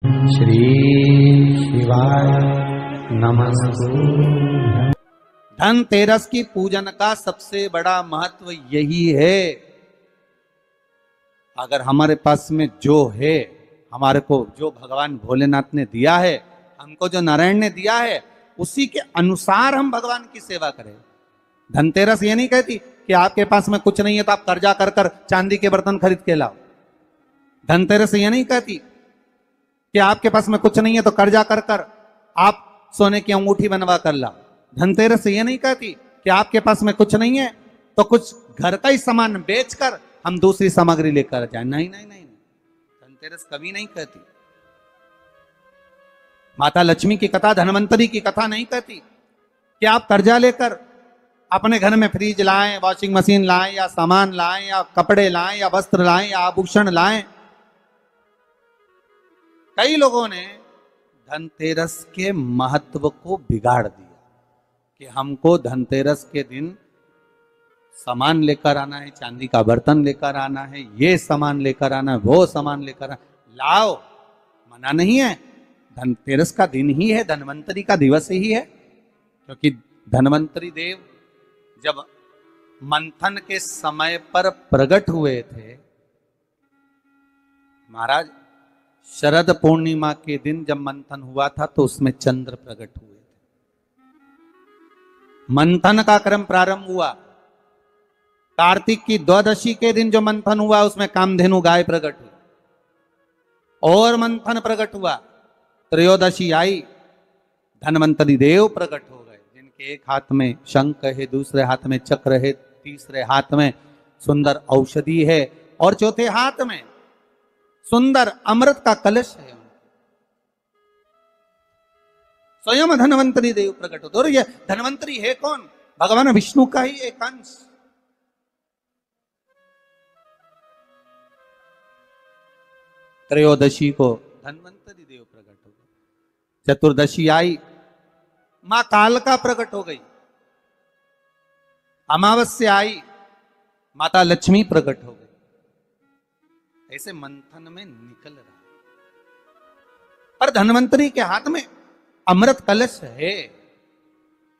श्री शिवाय नमस्तुभ्यं। धनतेरस की पूजन का सबसे बड़ा महत्व यही है। अगर हमारे पास में जो है, हमारे को जो भगवान भोलेनाथ ने दिया है, हमको जो नारायण ने दिया है, उसी के अनुसार हम भगवान की सेवा करें। धनतेरस ये नहीं कहती कि आपके पास में कुछ नहीं है तो आप कर्जा कर कर चांदी के बर्तन खरीद के लाओ। धनतेरस ये नहीं कहती कि आपके पास में कुछ नहीं है तो कर्जा कर कर आप सोने की अंगूठी बनवा कर लाओ। धनतेरस ये नहीं कहती कि आपके पास में कुछ नहीं है तो कुछ घर का ही सामान बेचकर हम दूसरी सामग्री लेकर जाए। नहीं नहीं नहीं, धनतेरस कभी नहीं कहती। माता लक्ष्मी की कथा, धनवंतरी की कथा नहीं कहती कि आप कर्जा लेकर अपने घर में फ्रिज लाएं, वॉशिंग मशीन लाएं, या सामान लाएं, या कपड़े लाएं, या वस्त्र लाएं, या आभूषण लाएं। कई लोगों ने धनतेरस के महत्व को बिगाड़ दिया कि हमको धनतेरस के दिन सामान लेकर आना है, चांदी का बर्तन लेकर आना है, ये सामान लेकर आना है, वो सामान लेकर आना। लाओ, मना नहीं है। धनतेरस का दिन ही है, धनवंतरी का दिवस ही है। क्योंकि धनवंतरी देव जब मंथन के समय पर प्रकट हुए थे, महाराज शरद पूर्णिमा के दिन जब मंथन हुआ था तो उसमें चंद्र प्रकट हुए थे। मंथन का क्रम प्रारंभ हुआ। कार्तिक की द्वादशी के दिन जो मंथन हुआ उसमें कामधेनु गाय प्रकट हुई और मंथन प्रकट हुआ। त्रयोदशी आई, धनवंतरी देव प्रकट हो गए, जिनके एक हाथ में शंख है, दूसरे हाथ में चक्र है, तीसरे हाथ में सुंदर औषधि है और चौथे हाथ में सुंदर अमृत का कलश है। स्वयं धनवंतरी देव प्रकट होते। और ये धनवंतरी है कौन? भगवान विष्णु का ही एक अंश। त्रयोदशी को धनवंतरी देव प्रकट हो गए। चतुर्दशी आई, मां कालका प्रकट हो गई। अमावस्या आई, माता लक्ष्मी प्रकट हो गई। ऐसे मंथन में निकल रहा। पर धनवंतरी के हाथ में अमृत कलश है।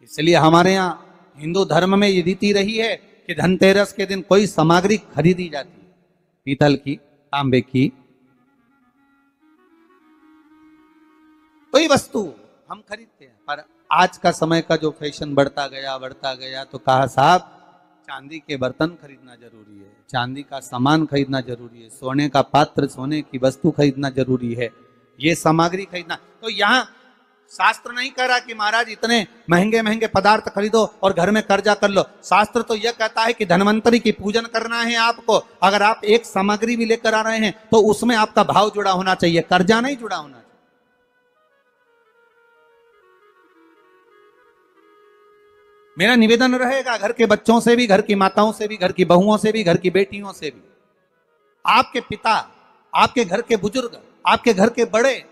इसलिए हमारे यहां हिंदू धर्म में ये रीति रही है कि धनतेरस के दिन कोई सामग्री खरीदी जाती है, पीतल की, तांबे की, कोई वस्तु हम खरीदते हैं। पर आज का समय का जो फैशन बढ़ता गया तो कहा साहब चांदी के बर्तन खरीदना जरूरी है, चांदी का सामान खरीदना जरूरी है, सोने का पात्र, सोने की वस्तु खरीदना जरूरी है, ये सामग्री खरीदना। तो यहाँ शास्त्र नहीं कह रहा कि महाराज इतने महंगे महंगे पदार्थ खरीदो और घर में कर्जा कर लो। शास्त्र तो यह कहता है कि धनवंतरी की पूजन करना है आपको। अगर आप एक सामग्री भी लेकर आ रहे हैं तो उसमें आपका भाव जुड़ा होना चाहिए, कर्जा नहीं जुड़ा होना चाहिए। मेरा निवेदन रहेगा घर के बच्चों से भी, घर की माताओं से भी, घर की बहुओं से भी, घर की बेटियों से भी, आपके पिता, आपके घर के बुजुर्ग, आपके घर के बड़े,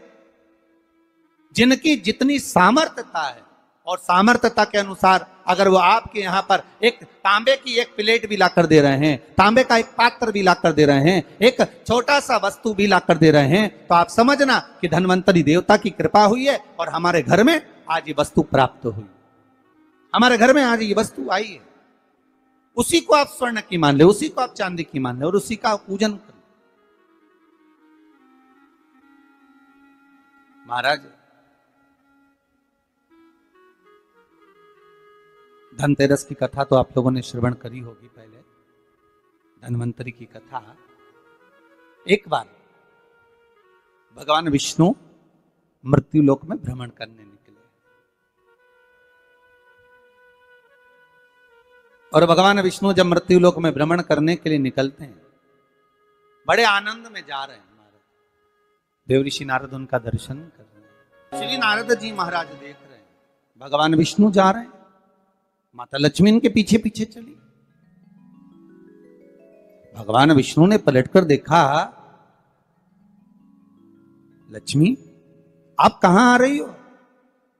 जिनकी जितनी सामर्थ्यता है और सामर्थ्यता के अनुसार अगर वो आपके यहां पर एक तांबे की एक प्लेट भी लाकर दे रहे हैं, तांबे का एक पात्र भी लाकर दे रहे हैं, एक छोटा सा वस्तु भी लाकर दे रहे हैं, तो आप समझना कि धनवंतरी देवता की कृपा हुई है और हमारे घर में आज ये वस्तु प्राप्त हुई, हमारे घर में आज ये वस्तु आई है। उसी को आप स्वर्ण की मान ले, उसी को आप चांदी की मान ले और उसी का पूजन कर। महाराज धनतेरस की कथा तो आप लोगों ने श्रवण करी होगी पहले। धनवंतरी की कथा, एक बार भगवान विष्णु मृत्यु लोक में भ्रमण करने निकले और भगवान विष्णु जब मृत्यु लोक में भ्रमण करने के लिए निकलते हैं, बड़े आनंद में जा रहे हैं। देवऋषि नारद उनका दर्शन कर रहे हैं। श्री नारद जी महाराज देख रहे हैं भगवान विष्णु जा रहे हैं, माता लक्ष्मी इनके पीछे पीछे चली। भगवान विष्णु ने पलटकर देखा, लक्ष्मी आप कहां आ रही हो?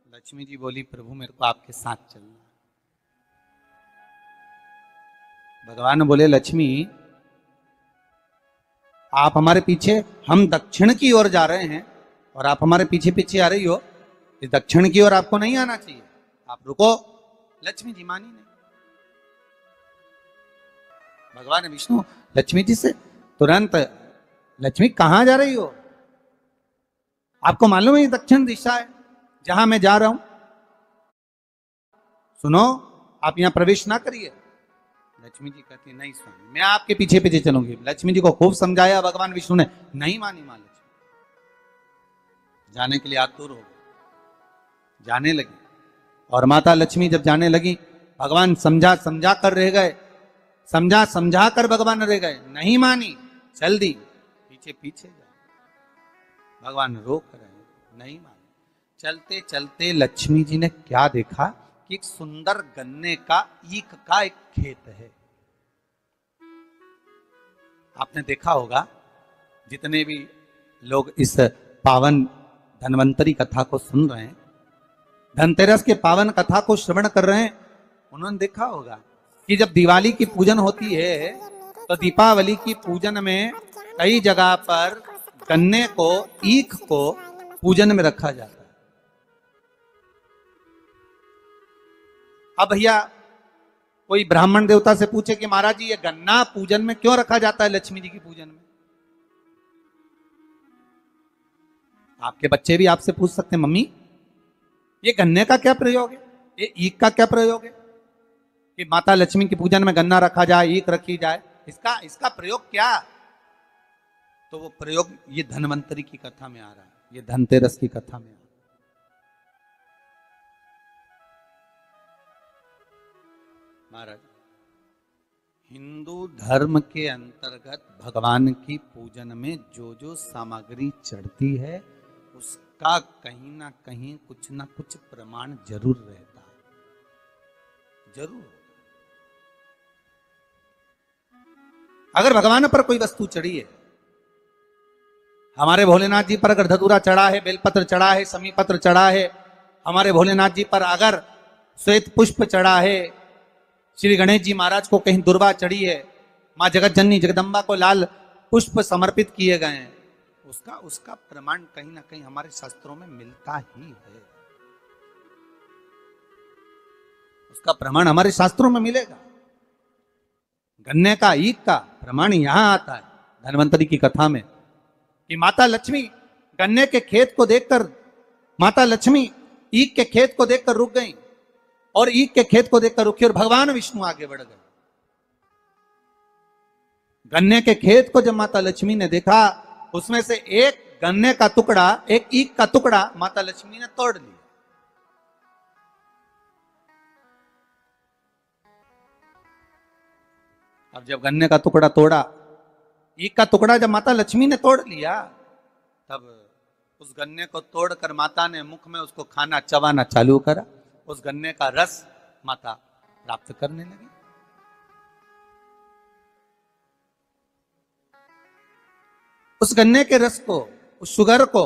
लक्ष्मी जी बोली, प्रभु मेरे को आपके साथ चलना। भगवान बोले, लक्ष्मी आप हमारे पीछे, हम दक्षिण की ओर जा रहे हैं और आप हमारे पीछे पीछे आ रही हो, इस दक्षिण की ओर आपको नहीं आना चाहिए, आप रुको। लक्ष्मी जी मानी नहीं। भगवान विष्णु लक्ष्मी जी से तुरंत, लक्ष्मी कहां जा रही हो? आपको मालूम है ये दक्षिण दिशा है जहां मैं जा रहा हूं? सुनो, आप यहां प्रवेश ना करिए। लक्ष्मी जी कहती नहीं स्वामी, मैं आपके पीछे पीछे चलूंगी। लक्ष्मी जी को खूब समझाया भगवान विष्णु ने, नहीं मानी मां लक्ष्मी। जाने के लिए आतुर हो गए, जाने लगी। और माता लक्ष्मी जब जाने लगी, भगवान समझा समझा कर रह गए, समझा समझा कर भगवान रह गए, नहीं मानी, चल दी, पीछे पीछे जा। भगवान रोक रहे, नहीं मानी। चलते चलते लक्ष्मी जी ने क्या देखा कि एक सुंदर गन्ने का ईख का एक खेत है। आपने देखा होगा, जितने भी लोग इस पावन धन्वंतरी कथा को सुन रहे हैं, धनतेरस के पावन कथा को श्रवण कर रहे हैं, उन्होंने देखा होगा कि जब दिवाली की पूजन होती है तो दीपावली की पूजन में कई जगह पर गन्ने को, ईख को पूजन में रखा जाता है। अब भैया कोई ब्राह्मण देवता से पूछे कि महाराज जी ये गन्ना पूजन में क्यों रखा जाता है लक्ष्मी जी की पूजन में? आपके बच्चे भी आपसे पूछ सकते हैं, मम्मी ये गन्ने का क्या प्रयोग है, ये ईख का क्या प्रयोग है कि माता लक्ष्मी की पूजन में गन्ना रखा जाए, ईख रखी जाए, इसका प्रयोग क्या? तो वो प्रयोग ये धन्वंतरी की कथा में आ रहा है, ये धनतेरस की कथा में आ रहा है। महाराज, हिंदू धर्म के अंतर्गत भगवान की पूजन में जो जो सामग्री चढ़ती है उसका कहीं ना कहीं कुछ ना कुछ प्रमाण जरूर रहता है, जरूर। अगर भगवान पर कोई वस्तु चढ़ी है, हमारे भोलेनाथ जी पर अगर धतूरा चढ़ा है, बेलपत्र चढ़ा है, समी पत्र चढ़ा है, हमारे भोलेनाथ जी पर अगर श्वेत पुष्प चढ़ा है, श्री गणेश जी महाराज को कहीं दुर्वा चढ़ी है, मां जगत जननी जगदम्बा को लाल पुष्प समर्पित किए गए हैं, उसका प्रमाण कहीं ना कहीं हमारे शास्त्रों में मिलता ही है। उसका प्रमाण हमारे शास्त्रों में मिलेगा। गन्ने का, ईख का प्रमाण यहां आता है धन्वंतरी की कथा में कि माता लक्ष्मी गन्ने के खेत को देखकर, माता लक्ष्मी ईख के खेत को देखकर रुक गई और ईख के खेत को देखकर रुकी और भगवान विष्णु आगे बढ़ गए। गन्ने के खेत को जब माता लक्ष्मी ने देखा, उसमें से एक गन्ने का टुकड़ा, एक ईख का टुकड़ा माता लक्ष्मी ने तोड़ लिया। अब जब गन्ने का टुकड़ा तोड़ा, ईख का टुकड़ा जब माता लक्ष्मी ने तोड़ लिया, तब उस गन्ने को तोड़कर माता ने मुख में उसको खाना, चबाना चालू करा। उस गन्ने का रस माता प्राप्त करने लगी। उस गन्ने के रस को, उस शुगर को,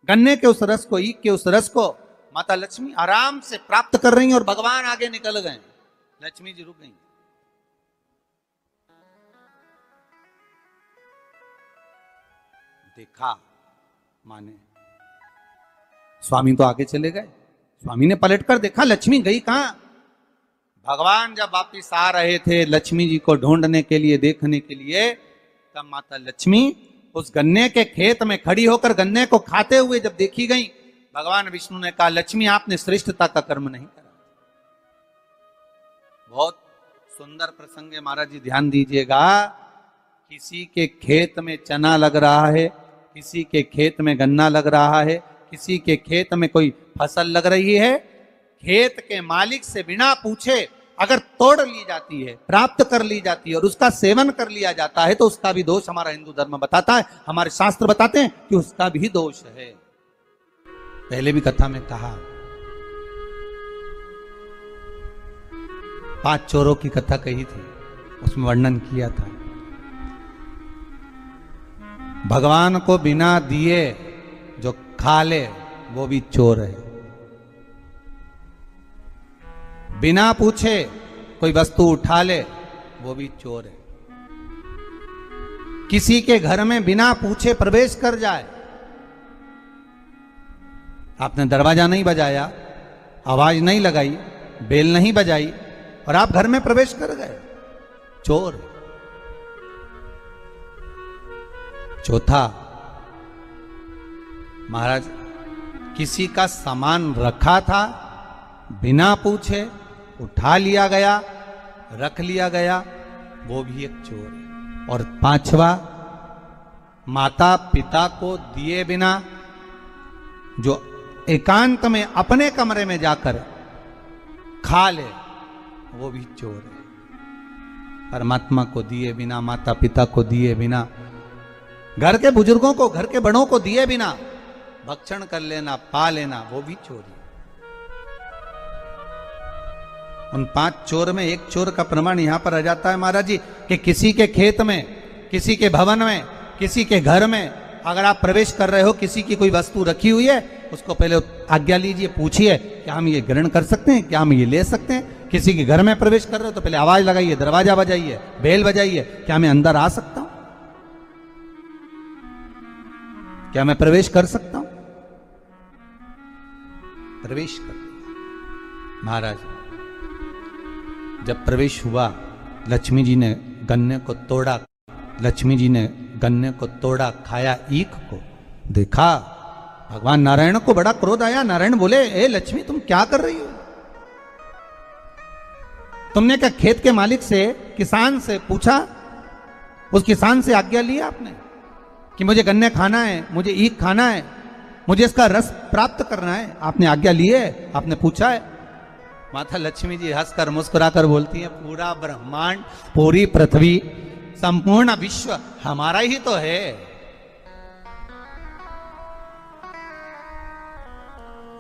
गन्ने के उस रस को, ईख के उस रस को माता लक्ष्मी आराम से प्राप्त कर रही हैं और भगवान आगे निकल गए। लक्ष्मी जी रुक गई। देखा माने, स्वामी तो आगे चले गए। स्वामी ने पलटकर देखा लक्ष्मी गई कहां। भगवान जब वापिस आ रहे थे लक्ष्मी जी को ढूंढने के लिए, देखने के लिए, तब माता लक्ष्मी उस गन्ने के खेत में खड़ी होकर गन्ने को खाते हुए जब देखी गई, भगवान विष्णु ने कहा लक्ष्मी आपने श्रेष्ठता का कर्म नहीं करा। बहुत सुंदर प्रसंग है महाराज जी, ध्यान दीजिएगा। किसी के खेत में चना लग रहा है, किसी के खेत में गन्ना लग रहा है, किसी के खेत में कोई फसल लग रही है, खेत के मालिक से बिना पूछे अगर तोड़ ली जाती है, प्राप्त कर ली जाती है और उसका सेवन कर लिया जाता है, तो उसका भी दोष हमारा हिंदू धर्म बताता है, हमारे शास्त्र बताते हैं कि उसका भी दोष है। पहले भी कथा में कहा, 5 चोरों की कथा कही थी, उसमें वर्णन किया था भगवान को बिना दिए जो खा ले वो भी चोर है। बिना पूछे कोई वस्तु उठा ले वो भी चोर है। किसी के घर में बिना पूछे प्रवेश कर जाए। आपने दरवाजा नहीं बजाया, आवाज नहीं लगाई, बेल नहीं बजाई और आप घर में प्रवेश कर गए, चोर। चौथा, महाराज किसी का सामान रखा था, बिना पूछे उठा लिया गया, रख लिया गया, वो भी एक चोर है। और पांचवा, माता पिता को दिए बिना जो एकांत में अपने कमरे में जाकर खा ले, वो भी चोर है। परमात्मा को दिए बिना, माता पिता को दिए बिना, घर के बुजुर्गों को, घर के बड़ों को दिए बिना भक्षण कर लेना, पा लेना, वो भी चोरी। उन 5 चोर में एक चोर का प्रमाण यहां पर आ जाता है महाराज जी कि किसी के खेत में, किसी के भवन में, किसी के घर में अगर आप प्रवेश कर रहे हो, किसी की कोई वस्तु रखी हुई है, उसको पहले आज्ञा लीजिए, पूछिए क्या हम ये ग्रहण कर सकते हैं, क्या हम ये ले सकते हैं। किसी के घर में प्रवेश कर रहे हो तो पहले आवाज लगाइए, दरवाजा बजाइए, बेल बजाइए, क्या मैं अंदर आ सकता हूं, क्या मैं प्रवेश कर सकता हूं। प्रवेश कर महाराज, जब प्रवेश हुआ, लक्ष्मी जी ने गन्ने को तोड़ा, लक्ष्मी जी ने गन्ने को तोड़ा, खाया ईख को, देखा भगवान नारायण को बड़ा क्रोध आया। नारायण बोले, ए लक्ष्मी तुम क्या कर रही हो? तुमने क्या खेत के मालिक से, किसान से पूछा? उस किसान से आज्ञा ली आपने कि मुझे गन्ने खाना है, मुझे ईख खाना है, मुझे इसका रस प्राप्त करना है? आपने आज्ञा ली है? आपने पूछा है? माता लक्ष्मी जी हंसकर मुस्कुराकर बोलती है, पूरा ब्रह्मांड, पूरी पृथ्वी, संपूर्ण विश्व हमारा ही तो है।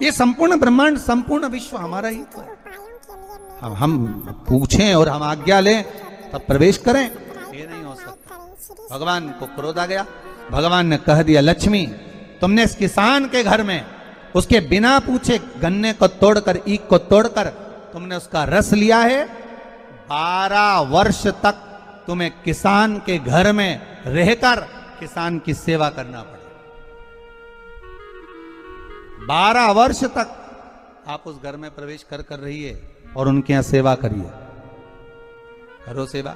ये संपूर्ण ब्रह्मांड, संपूर्ण विश्व हमारा ही तो है। हम पूछें और हम आज्ञा लें तब प्रवेश करें, ये नहीं हो सकता। भगवान को क्रोध आ गया। भगवान ने कह दिया, लक्ष्मी तुमने इस किसान के घर में उसके बिना पूछे गन्ने को तोड़कर, ईख को तोड़कर तुमने उसका रस लिया है। 12 वर्ष तक तुम्हें किसान के घर में रहकर किसान की सेवा करना पड़े। 12 वर्ष तक आप उस घर में प्रवेश कर रहिए और उनके यहां सेवा करिए। करो सेवा।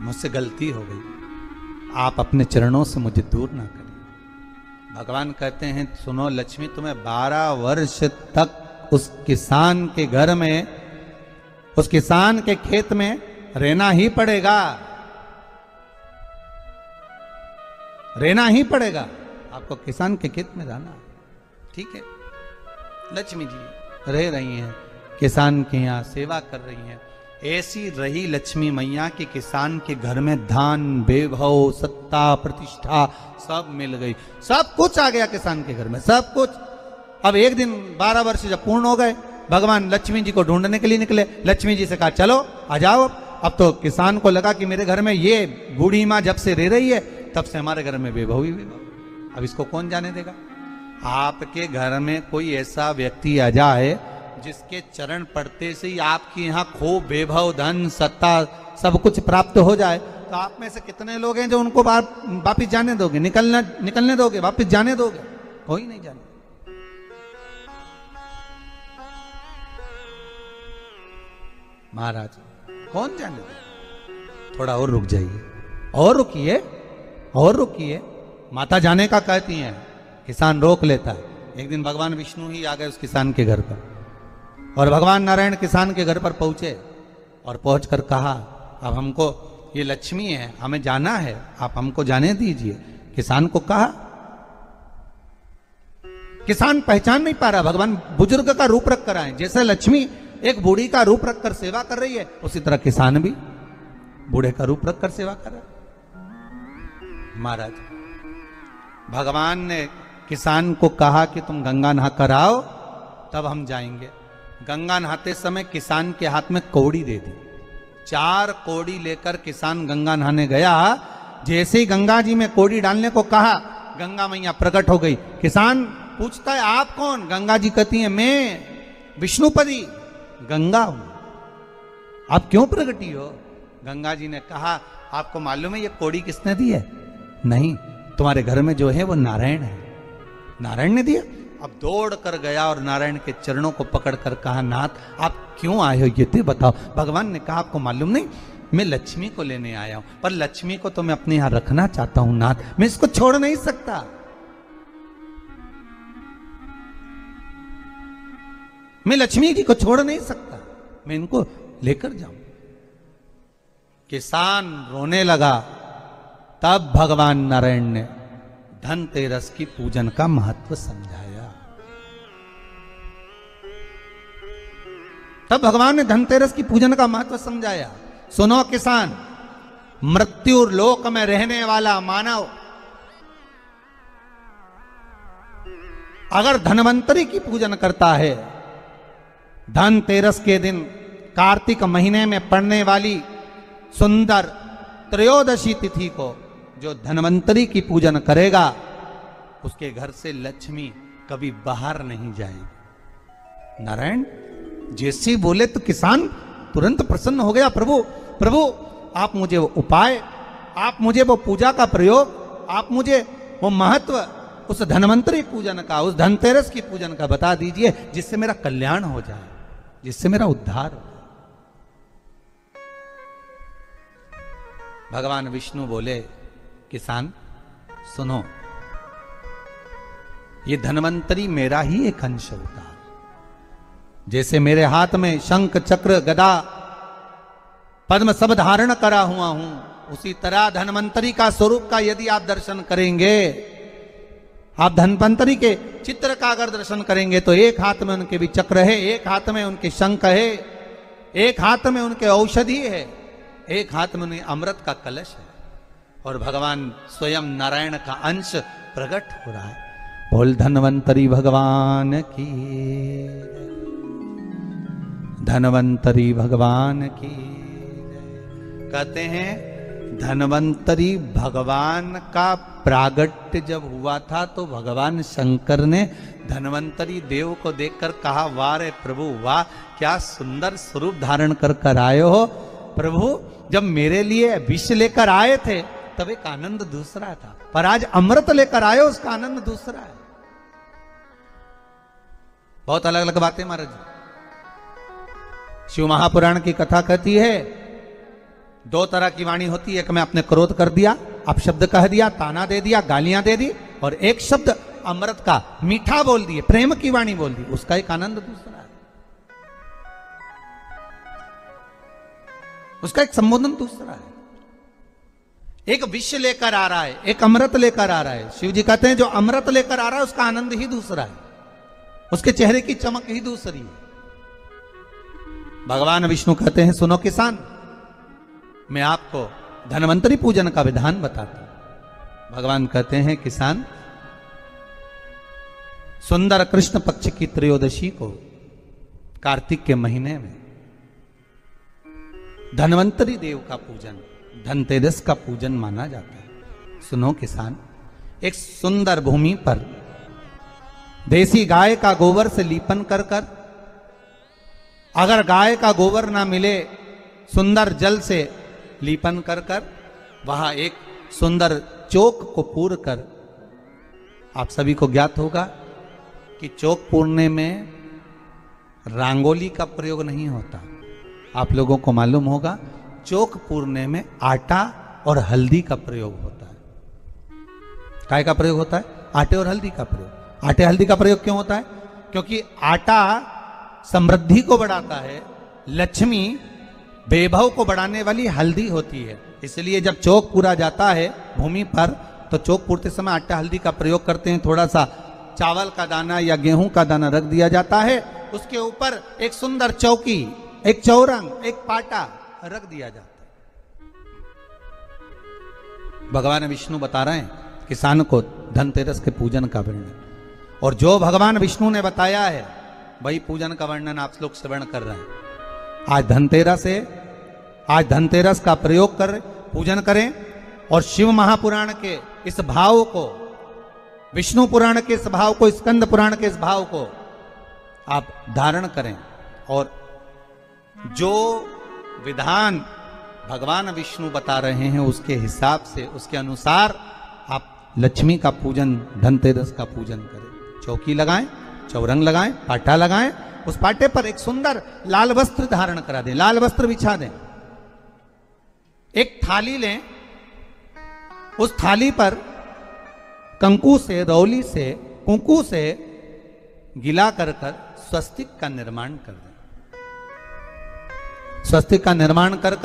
मुझसे गलती हो गई, आप अपने चरणों से मुझे दूर ना करें। भगवान कहते हैं, सुनो लक्ष्मी, तुम्हें 12 वर्ष तक उस किसान के घर में, उस किसान के खेत में रहना ही पड़ेगा, रहना ही पड़ेगा। आपको किसान के खेत में रहना, ठीक है। लक्ष्मी जी रह रही हैं, किसान के यहाँ सेवा कर रही हैं। ऐसी रही लक्ष्मी मैया कि किसान के घर में धन, वैभव, सत्ता, प्रतिष्ठा सब मिल गई, सब कुछ आ गया किसान के घर में, सब कुछ। अब एक दिन 12 वर्ष जब पूर्ण हो गए, भगवान लक्ष्मी जी को ढूंढने के लिए निकले। लक्ष्मी जी से कहा, चलो आ जाओ। अब तो किसान को लगा कि मेरे घर में ये बूढ़ी माँ जब से रह रही है, तब से हमारे घर में वैभव ही वैभव। अब इसको कौन जाने देगा? आपके घर में कोई ऐसा व्यक्ति आ जाए जिसके चरण पड़ते से ही आपके यहाँ खूब वैभव, धन, सत्ता सब कुछ प्राप्त हो जाए, तो आप में से कितने लोग हैं जो उनको वापिस जाने दोगे? निकलने दोगे? वापिस जाने दोगे? कोई नहीं जाने। महाराज कौन जाने दे? थोड़ा और रुक जाइए, और रुकिए, और रुकिए। माता जाने का कहती हैं, किसान रोक लेता है। एक दिन भगवान विष्णु ही आ गए उस किसान के घर पर, और भगवान नारायण किसान के घर पर पहुंचे और पहुंचकर कहा, अब हमको, ये लक्ष्मी है, हमें जाना है, आप हमको जाने दीजिए। किसान को कहा, किसान पहचान नहीं पा रहा। भगवान बुजुर्ग का रूप रख कर आए, जैसे लक्ष्मी एक बूढ़ी का रूप रखकर सेवा कर रही है, उसी तरह किसान भी बूढ़े का रूप रखकर सेवा कर रहा है। महाराज भगवान ने किसान को कहा कि तुम गंगा नहा कर आओ, तब हम जाएंगे। गंगा नहाते समय किसान के हाथ में कौड़ी दे दी। 4 कौड़ी लेकर किसान गंगा नहाने गया। जैसे ही गंगा जी में कौड़ी डालने को कहा, गंगा मैया प्रकट हो गई। किसान पूछता है, आप कौन? गंगा जी कहती है, मैं विष्णुपदी गंगा हूं। आप क्यों प्रगटी हो? गंगा जी ने कहा आपको मालूम है ये कोड़ी किसने दी है? नहीं, तुम्हारे घर में जो है वो नारायण है, नारायण ने दिया। अब दौड़ कर गया और नारायण के चरणों को पकड़कर कहा नाथ आप क्यों आए हो ये तो बताओ। भगवान ने कहा आपको मालूम नहीं, मैं लक्ष्मी को लेने आया हूं, पर लक्ष्मी को तो मैं अपने यहां रखना चाहता हूं नाथ, मैं इसको छोड़ नहीं सकता। मैं लक्ष्मी जी को छोड़ नहीं सकता, मैं इनको लेकर जाऊं। किसान रोने लगा। तब भगवान नारायण ने धनतेरस की पूजन का महत्व समझाया। तब भगवान ने धनतेरस की पूजन का महत्व समझाया। सुनो किसान, मृत्यु लोक में रहने वाला मानव अगर धनवंतरी की पूजन करता है, धनतेरस के दिन कार्तिक महीने में पड़ने वाली सुंदर त्रयोदशी तिथि को जो धनवंतरी की पूजन करेगा, उसके घर से लक्ष्मी कभी बाहर नहीं जाएगी। नारायण जैसे बोले तो किसान तुरंत प्रसन्न हो गया। प्रभु प्रभु आप मुझे वो उपाय, आप मुझे वो पूजा का प्रयोग, आप मुझे वो महत्व उस धनवंतरी पूजन का, उस धनतेरस की पूजन का बता दीजिए, जिससे मेरा कल्याण हो जाए, जिससे मेरा उद्धार हो। भगवान विष्णु बोले किसान सुनो, ये धनवंतरी मेरा ही एक अंश होता है। जैसे मेरे हाथ में शंख चक्र गदा पद्म सब धारण करा हुआ हूं, उसी तरह धनवंतरी का स्वरूप का यदि आप दर्शन करेंगे, आप धनवंतरी के चित्र का अगर दर्शन करेंगे तो एक हाथ में उनके भी चक्र है, एक हाथ में उनके शंख है, एक हाथ में उनके औषधि है, एक हाथ में उन्हें अमृत का कलश है, और भगवान स्वयं नारायण का अंश प्रकट हो रहा है। बोल धनवंतरी भगवान की, धनवंतरी भगवान की। कहते हैं धनवंतरी भगवान का प्रागट्य जब हुआ था तो भगवान शंकर ने धनवंतरी देव को देखकर कहा वाह रे प्रभु वाह, क्या सुंदर स्वरूप धारण कर आए हो प्रभु। जब मेरे लिए विष लेकर आए थे तब एक आनंद दूसरा था, पर आज अमृत लेकर आए हो उसका आनंद दूसरा है। बहुत अलग अलग बातें महाराज। शिव महापुराण की कथा कहती है दो तरह की वाणी होती है, एक में आपने क्रोध कर दिया, आप शब्द कह दिया, ताना दे दिया, गालियां दे दी, और एक शब्द अमृत का मीठा बोल दिए, प्रेम की वाणी बोल दी, उसका एक आनंद दूसरा है, उसका एक संबोधन दूसरा है। एक विष लेकर आ रहा है, एक अमृत लेकर आ रहा है। शिव जी कहते हैं जो अमृत लेकर आ रहा है उसका आनंद ही दूसरा है, उसके चेहरे की चमक ही दूसरी है। भगवान विष्णु कहते हैं सुनो किसान, मैं आपको धनवंतरी पूजन का विधान बताता हूं। भगवान कहते हैं किसान, सुंदर कृष्ण पक्ष की त्रयोदशी को कार्तिक के महीने में धनवंतरी देव का पूजन, धनतेरस का पूजन माना जाता है। सुनो किसान, एक सुंदर भूमि पर देसी गाय का गोबर से लीपन कर अगर गाय का गोबर ना मिले, सुंदर जल से लीपन कर वहां एक सुंदर चौक को पूर कर, आप सभी को ज्ञात होगा कि चौक पूरने में रंगोली का प्रयोग नहीं होता। आप लोगों को मालूम होगा चौक पूरने में आटा और हल्दी का प्रयोग होता है। काय का प्रयोग होता है? आटे और हल्दी का प्रयोग। आटे हल्दी का प्रयोग क्यों होता है? क्योंकि आटा समृद्धि को बढ़ाता है, लक्ष्मी वैभव को बढ़ाने वाली हल्दी होती है। इसलिए जब चौक पूरा जाता है भूमि पर तो चौक पूरते समय आटा हल्दी का प्रयोग करते हैं। थोड़ा सा चावल का दाना या गेहूं का दाना रख दिया जाता है, उसके ऊपर एक सुंदर चौकी, एक चौरंग, एक पाटा रख दिया जाता है। भगवान विष्णु बता रहे हैं किसान को धनतेरस के पूजन का वर्णन, और जो भगवान विष्णु ने बताया है वही पूजन का वर्णन आप लोग श्रवण कर रहे हैं। आज धनतेरस का प्रयोग कर पूजन करें और शिव महापुराण के इस भाव को, विष्णु पुराण के इस भाव को, स्कंद पुराण के इस भाव को आप धारण करें, और जो विधान भगवान विष्णु बता रहे हैं उसके हिसाब से, उसके अनुसार आप लक्ष्मी का पूजन, धनतेरस का पूजन करें। चौकी लगाएं, चौरंग लगाएं, पाटा लगाएं, उस पाटे पर एक सुंदर लाल वस्त्र धारण करा दें, लाल वस्त्र बिछा दें। एक थाली लें, उस थाली पर कंकु से, रौली से, कुंकू से गिला कर स्वस्तिक का निर्माण कर दें। स्वस्तिक का निर्माण कर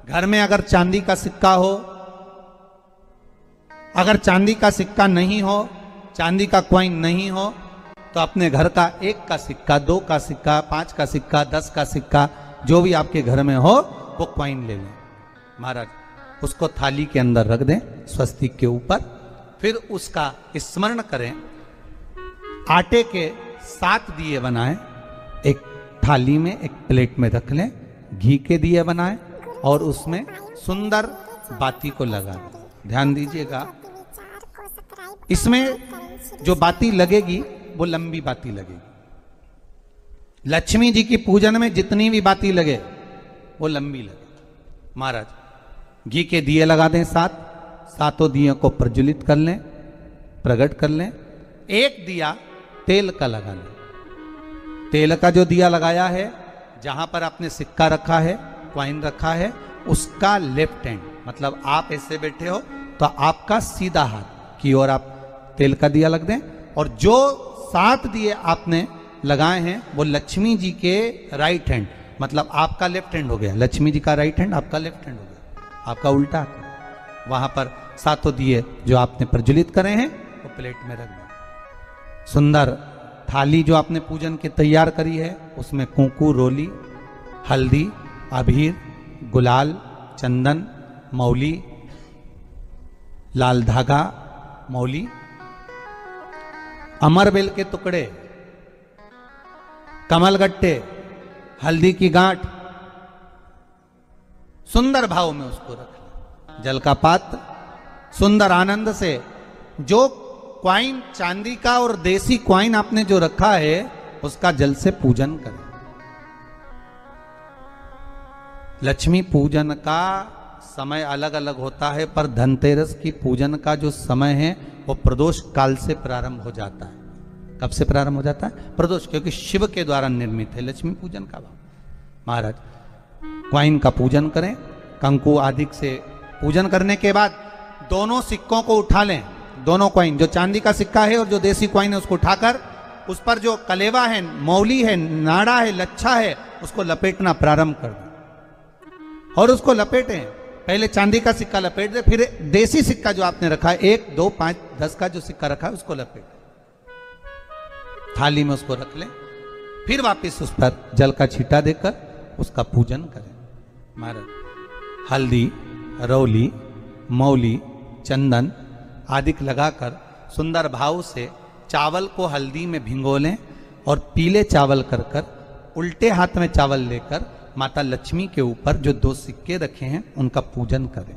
घर में अगर चांदी का सिक्का हो, अगर चांदी का सिक्का नहीं हो, चांदी का कॉइन नहीं हो, तो अपने घर का 1 का सिक्का, 2 का सिक्का, 5 का सिक्का, 10 का सिक्का, जो भी आपके घर में हो वो कॉइन ले लें महाराज, उसको थाली के अंदर रख दें स्वस्तिक के ऊपर। फिर उसका स्मरण करें। आटे के 7 दिए बनाएं, एक थाली में, एक प्लेट में रख लें, घी के दिए बनाएं और उसमें सुंदर बाती को लगा दें। ध्यान दीजिएगा, इसमें जो बाती लगेगी वो लंबी बाती लगेगी। लक्ष्मी जी की पूजन में जितनी भी बाती लगे वो लंबी लगे। महाराज घी के दिए लगा दें 7, सातों दियों को प्रज्वलित कर लें, प्रकट कर लें। एक दिया तेल का लगा लें। तेल का जो दिया लगाया है, जहां पर आपने सिक्का रखा है, कॉइन रखा है, उसका लेफ्ट हैंड, मतलब आप ऐसे बैठे हो तो आपका सीधा हाथ की ओर आप तेल का दिया लग दें। और जो 7 दिए आपने लगाए हैं वो लक्ष्मी जी के राइट हैंड, मतलब आपका लेफ्ट हैंड हो गया, लक्ष्मी जी का राइट हैंड, आपका लेफ्ट हैंड हो गया, आपका उल्टा। वहां पर 7 दिए जो आपने प्रज्वलित करे हैं वो प्लेट में रख दें। सुंदर थाली जो आपने पूजन की तैयार करी है, उसमें कुंकू, रोली, हल्दी, अबीर, गुलाल, चंदन, मौली, लाल धागा, मौली, अमरबेल के टुकड़े, कमलगट्टे, हल्दी की गांठ, सुंदर भाव में उसको रख लें। जल का पात्र सुंदर आनंद से, जो क्वाइन चांदी का और देसी क्वाइन आपने जो रखा है उसका जल से पूजन करें। लक्ष्मी पूजन का समय अलग अलग होता है, पर धनतेरस की पूजन का जो समय है वो प्रदोष काल से प्रारंभ हो जाता है। कब से प्रारंभ हो जाता है? प्रदोष, क्योंकि शिव के द्वारा निर्मित है लक्ष्मी पूजन का भाव। महाराज क्वाइन का पूजन करें, कंकु आदि से पूजन करने के बाद दोनों सिक्कों को उठा लें। दोनों कॉइन, जो चांदी का सिक्का है और जो देसी कॉइन है, उसको उठाकर उस पर जो कलेवा है, मौली है, नाड़ा है, लच्छा है, उसको लपेटना प्रारंभ कर दें और उसको लपेटें। पहले चांदी का सिक्का लपेट दे, फिर देसी सिक्का जो आपने रखा है, 1, 2, 5, 10 का जो सिक्का रखा है उसको लपेट थाली में उसको रख लें। फिर वापस उस पर जल का छींटा देकर उसका पूजन करें। महाराज हल्दी, रौली, मौली, चंदन आदि लगाकर सुंदर भाव से चावल को हल्दी में भिगो लें और पीले चावल कर उल्टे हाथ में चावल लेकर माता लक्ष्मी के ऊपर जो 2 सिक्के रखे हैं उनका पूजन करें।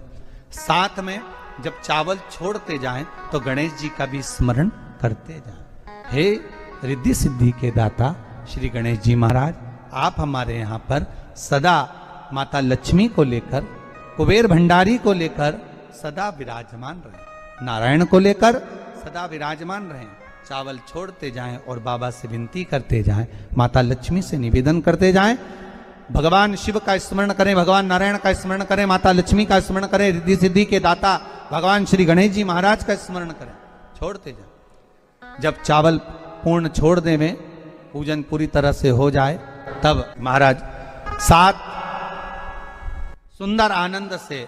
साथ में जब चावल छोड़ते जाएं तो गणेश जी का भी स्मरण करते जाएं। हे रिद्धि सिद्धि के दाता श्री गणेश जी महाराज, आप हमारे यहाँ पर सदा माता लक्ष्मी को लेकर, कुबेर भंडारी को लेकर सदा विराजमान रहें, नारायण को लेकर सदा विराजमान रहें। चावल छोड़ते जाएं और बाबा से विनती करते जाएं, माता लक्ष्मी से निवेदन करते जाएं। भगवान शिव का स्मरण करें, भगवान नारायण का स्मरण करें, माता लक्ष्मी का स्मरण करें, रिद्धि सिद्धि के दाता भगवान श्री गणेश जी महाराज का स्मरण करें, छोड़ते जाएं। जब चावल पूर्ण छोड़ देवें, पूजन पूरी तरह से हो जाए, तब महाराज 7 सुंदर आनंद से